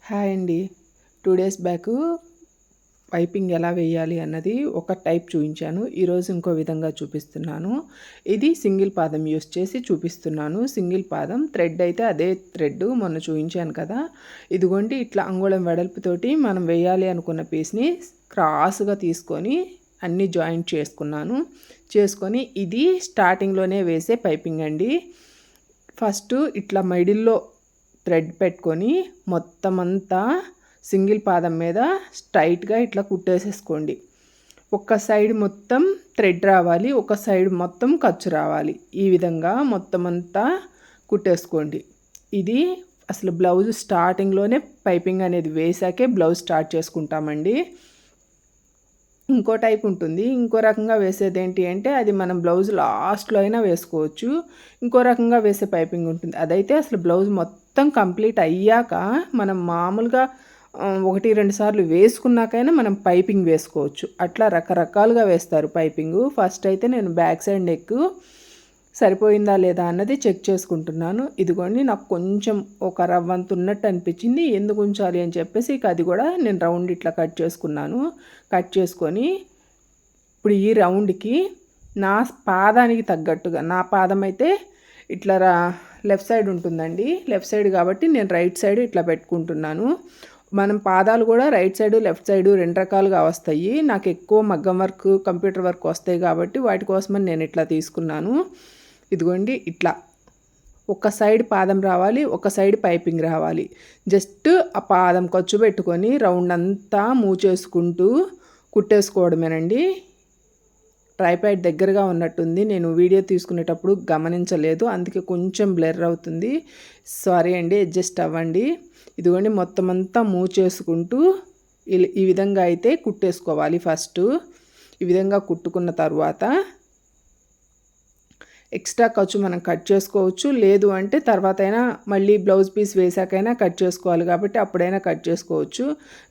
Hi అండి. 2 days back piping ఎలా వేయాలి అన్నది ఒక టైప్ చూపించాను. ఈరోజు ఇంకో విధంగా చూపిస్తున్నాను. ఇది సింగిల్ పాదం యూస్ చేసి చూపిస్తున్నాను. సింగిల్ పాదం థ్రెడ్ అయితే అదే థ్రెడ్ మొన్న చూపించాను కదా. ఇదిగోండి ఇట్లా అంగుళం వెడల్పుతోటి మనం వేయాలి అనుకున్న పీస్ని క్రాస్గా తీసుకొని అన్నీ జాయింట్ చేసుకొని ఇది స్టార్టింగ్లోనే వేసే పైపింగ్ అండి. ఫస్ట్ ఇట్లా మిడిల్లో థ్రెడ్ పెట్టుకొని మొత్తం అంతా సింగిల్ పాదం మీద స్ట్రైట్గా ఇట్లా కుట్టేసేసుకోండి. ఒక సైడ్ మొత్తం థ్రెడ్ రావాలి, ఒక సైడ్ మొత్తం ఖర్చు రావాలి. ఈ విధంగా మొత్తం అంతా కుట్టేసుకోండి. ఇది అసలు బ్లౌజ్ స్టార్టింగ్లోనే పైపింగ్ అనేది వేసాకే బ్లౌజ్ స్టార్ట్ చేసుకుంటామండి. ఇంకో టైప్ ఉంటుంది. ఇంకో రకంగా వేసేది ఏంటి అంటే అది మనం బ్లౌజ్ లాస్ట్లో అయినా వేసుకోవచ్చు. ఇంకో రకంగా వేసే పైపింగ్ ఉంటుంది. అదైతే అసలు బ్లౌజ్ మొత్తం కంప్లీట్ అయ్యాక మనం మామూలుగా 1-2 సార్లు వేసుకున్నాకైనా మనం పైపింగ్ వేసుకోవచ్చు. అట్లా రకరకాలుగా వేస్తారు పైపింగు. ఫస్ట్ అయితే నేను బ్యాక్ సైడ్ నెక్ సరిపోయిందా లేదా అన్నది చెక్ చేసుకుంటున్నాను. ఇదిగోండి నాకు కొంచెం ఒక రవ్వంత ఉన్నట్టు అనిపించింది. ఎందుకు ఉంచాలి అని చెప్పేసి ఇక అది కూడా నేను రౌండ్ ఇట్లా కట్ చేసుకున్నాను. కట్ చేసుకొని ఇప్పుడు ఈ రౌండ్కి నా పాదానికి తగ్గట్టుగా, నా పాదం అయితే ఇట్లా లెఫ్ట్ సైడ్ ఉంటుందండి. లెఫ్ట్ సైడ్ కాబట్టి నేను రైట్ సైడ్ ఇట్లా పెట్టుకుంటున్నాను. మనం పాదాలు కూడా రైట్ సైడు లెఫ్ట్ సైడు 2 రకాలుగా వస్తాయి. నాకు ఎక్కువ మగ్గం వర్క్ కంప్యూటర్ వర్క్ వస్తాయి కాబట్టి వాటి కోసమని నేను ఇట్లా తీసుకున్నాను. ఇదిగోండి ఇట్లా ఒక సైడ్ పాదం రావాలి, ఒక సైడ్ పైపింగ్ రావాలి. జస్ట్ ఆ పాదం ఖర్చు పెట్టుకొని రౌండ్ అంతా మూవ్ చేసుకుంటూ కుట్టేసుకోవడమేనండి. ట్రైపాడ్ దగ్గరగా ఉన్నట్టుంది, నేను వీడియో తీసుకునేటప్పుడు గమనించలేదు, అందుకే కొంచెం బ్లర్ అవుతుంది. సారీ అండి, అడ్జస్ట్ అవ్వండి. ఇదిగోండి మొత్తం అంతా మూవ్ చేసుకుంటూ ఈ విధంగా అయితే కుట్టేసుకోవాలి. ఫస్ట్ ఈ విధంగా కుట్టుకున్న తర్వాత ఎక్స్ట్రా ఖర్చు మనం కట్ చేసుకోవచ్చు, లేదు అంటే తర్వాత అయినా మళ్ళీ బ్లౌజ్ పీస్ వేసాకైనా కట్ చేసుకోవాలి కాబట్టి అప్పుడైనా కట్ చేసుకోవచ్చు.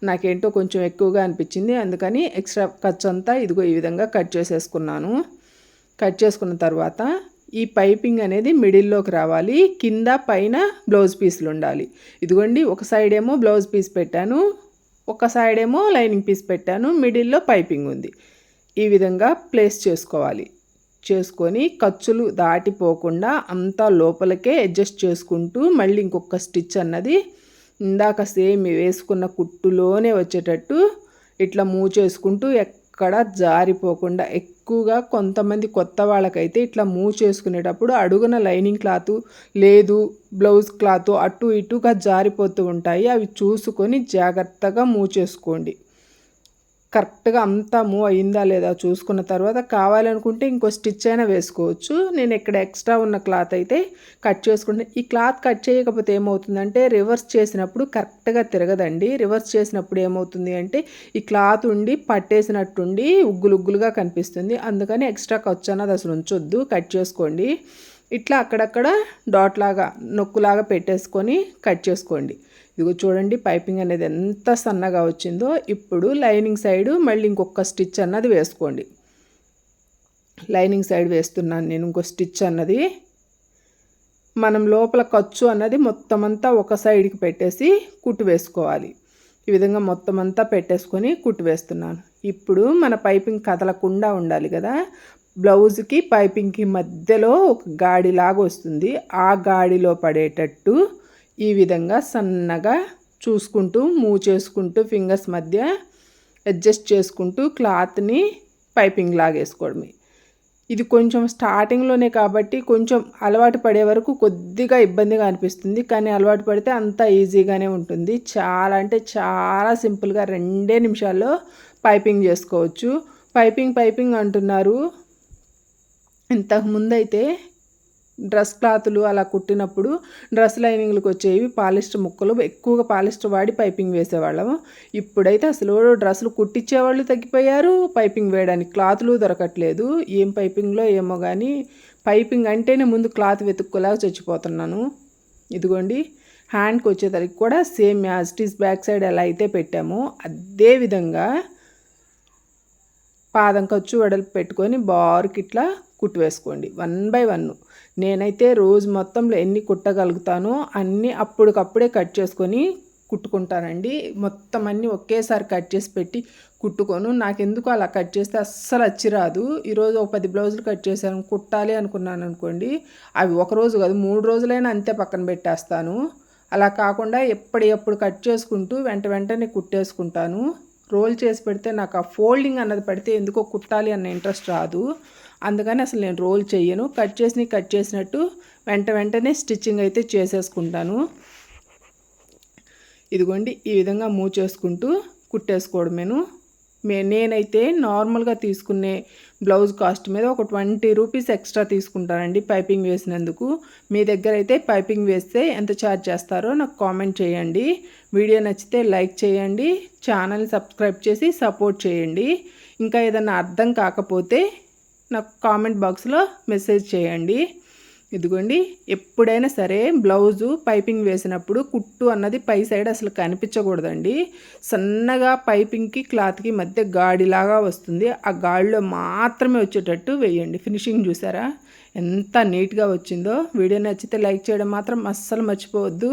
నాకేంటో కొంచెం ఎక్కువగా అనిపించింది, అందుకని ఎక్స్ట్రా ఖర్చు అంతా ఇదిగో ఈ విధంగా కట్ చేసేసుకున్నాను. కట్ చేసుకున్న తర్వాత ఈ పైపింగ్ అనేది మిడిల్లోకి రావాలి, కింద పైన బ్లౌజ్ పీసులు ఉండాలి. ఇదిగోండి ఒక సైడ్ ఏమో బ్లౌజ్ పీస్ పెట్టాను, ఒక సైడ్ ఏమో లైనింగ్ పీస్ పెట్టాను, మిడిల్లో పైపింగ్ ఉంది. ఈ విధంగా ప్లేస్ చేసుకొని ఖర్చులు దాటిపోకుండా అంతా లోపలికే అడ్జస్ట్ చేసుకుంటూ మళ్ళీ ఇంకొక స్టిచ్ అన్నది ఇందాక సేమ్ వేసుకున్న కుట్టులోనే వచ్చేటట్టు ఇట్లా మూవ్ చేసుకుంటూ ఎక్కడ జారిపోకుండా. ఎక్కువగా కొంతమంది కొత్త వాళ్ళకైతే ఇట్లా మూవ్ చేసుకునేటప్పుడు అడుగున లైనింగ్ క్లాత్ లేదు బ్లౌజ్ క్లాత్ అటు ఇటుగా జారిపోతూ ఉంటాయి. అవి చూసుకొని జాగ్రత్తగా మూవ్ చేసుకోండి. కరెక్ట్గా అంతా మూవ్ అయిందా లేదా చూసుకున్న తర్వాత కావాలనుకుంటే ఇంకో స్టిచ్ అయినా వేసుకోవచ్చు. నేను ఇక్కడ ఎక్స్ట్రా ఉన్న క్లాత్ అయితే కట్ చేసుకుంటే, ఈ క్లాత్ కట్ చేయకపోతే ఏమవుతుందంటే రివర్స్ చేసినప్పుడు కరెక్ట్గా తిరగదండి. రివర్స్ చేసినప్పుడు ఏమవుతుంది అంటే ఈ క్లాత్ ఉండి పట్టేసినట్టుండి ఉగ్గులుగ్గులుగా కనిపిస్తుంది. అందుకని ఎక్స్ట్రా ఖర్చు అన్నది అసలు ఉంచొద్దు, కట్ చేసుకోండి. ఇట్లా అక్కడక్కడ డాట్ లాగా నొక్కులాగా పెట్టేసుకొని కట్ చేసుకోండి. ఇదిగో చూడండి పైపింగ్ అనేది ఎంత సన్నగా వచ్చిందో. ఇప్పుడు లైనింగ్ సైడ్ మళ్ళీ ఇంకొక స్టిచ్ అన్నది వేసుకోండి. లైనింగ్ సైడ్ వేస్తున్నాను నేను ఇంకో స్టిచ్ అన్నది. మనం లోపల ఖర్చు అన్నది మొత్తం అంతా ఒక సైడ్కి పెట్టేసి కుట్టు వేసుకోవాలి. ఈ విధంగా మొత్తం అంతా పెట్టేసుకొని కుట్టు వేస్తున్నాను. ఇప్పుడు మన పైపింగ్ కదలకుండా ఉండాలి కదా. బ్లౌజ్కి పైపింగ్కి మధ్యలో ఒక గాడిలాగా వస్తుంది. ఆ గాడిలో పడేటట్టు ఈ విధంగా సన్నగా చూసుకుంటూ మూవ్ చేసుకుంటూ ఫింగర్స్ మధ్య అడ్జస్ట్ చేసుకుంటూ క్లాత్ని పైపింగ్ లాగేసుకోవడమే. ఇది కొంచెం స్టార్టింగ్లోనే కాబట్టి కొంచెం అలవాటు పడే వరకు కొద్దిగా ఇబ్బందిగా అనిపిస్తుంది, కానీ అలవాటు పడితే అంతా ఈజీగానే ఉంటుంది. చాలా అంటే చాలా సింపుల్గా 2 నిమిషాల్లో పైపింగ్ చేసుకోవచ్చు. పైపింగ్ అంటున్నారు. ఇంతకుముందు అయితే డ్రెస్ క్లాతులు అలా కుట్టినప్పుడు డ్రెస్ లైనింగ్లకు వచ్చేవి పాలిస్టర్ ముక్కలు, ఎక్కువగా పాలిస్టర్ వాడి పైపింగ్ వేసేవాళ్ళము. ఇప్పుడైతే అసలు డ్రెస్సులు కుట్టించేవాళ్ళు తగ్గిపోయారు, పైపింగ్ వేయడానికి క్లాతులు దొరకట్లేదు. ఏం పైపింగ్లో ఏమో కానీ పైపింగ్ అంటేనే ముందు క్లాత్ వెతుక్కోలాగా చచ్చిపోతున్నాను. ఇదిగోండి హ్యాండ్కి వచ్చేసరికి కూడా same as it is back side ఎలా అయితే పెట్టామో అదే విధంగా పాదం ఖర్చు వెడల్పు పెట్టుకొని బార్కి ఇట్లా కుట్టు వేసుకోండి 1 by 1. నేనైతే రోజు మొత్తంలో ఎన్ని కుట్టగలుగుతానో అన్నీ అప్పటికప్పుడే కట్ చేసుకొని కుట్టుకుంటానండి. మొత్తం అన్నీ ఒకేసారి కట్ చేసి పెట్టి కుట్టుకోను. నాకెందుకు అలా కట్ చేస్తే అస్సలు అచ్చిరాదు. ఈరోజు ఒక 10 బ్లౌజులు కట్ చేశాను, కుట్టాలి అనుకున్నాను అనుకోండి, అవి ఒకరోజు కాదు 3 రోజులైనా అంతే పక్కన పెట్టేస్తాను. అలా కాకుండా ఎప్పుడు కట్ చేసుకుంటూ వెంటనే కుట్టేసుకుంటాను. రోల్ చేసి పెడితే నాకు ఆ ఫోల్డింగ్ అన్నది పడితే ఎందుకో కుట్టాలి అన్న ఇంట్రెస్ట్ రాదు. అందుకని అసలు నేను రోల్ చేయను. కట్ చేసినట్టు వెంటనే స్టిచ్చింగ్ అయితే చేసేసుకుంటాను. ఇదిగోండి ఈ విధంగా మూవ్ చేసుకుంటూ కుట్టేసుకోవడమేను. నేనైతే నార్మల్గా తీసుకునే బ్లౌజ్ కాస్ట్ మీద ఒక 20 రూపీస్ ఎక్స్ట్రా తీసుకుంటానండి పైపింగ్ వేసినందుకు. మీ దగ్గర అయితే పైపింగ్ వేస్తే ఎంత ఛార్జ్ చేస్తారో నాకు కామెంట్ చేయండి. వీడియో నచ్చితే లైక్ చేయండి, ఛానల్ సబ్స్క్రైబ్ చేసి సపోర్ట్ చేయండి. ఇంకా ఏదైనా అర్థం కాకపోతే నాకు కామెంట్ బాక్స్లో మెసేజ్ చేయండి. ఇదిగోండి ఎప్పుడైనా సరే బ్లౌజు పైపింగ్ వేసినప్పుడు కుట్టు అన్నది పై సైడ్ అసలు కనిపించకూడదండి. సన్నగా పైపింగ్కి క్లాత్కి మధ్య గాడిలాగా వస్తుంది. ఆ గాడిలో మాత్రమే వచ్చేటట్టు వేయండి. ఫినిషింగ్ చూసారా ఎంత నీట్గా వచ్చిందో. వీడియో నచ్చితే లైక్ చేయడం మాత్రం అస్సలు మర్చిపోవద్దు.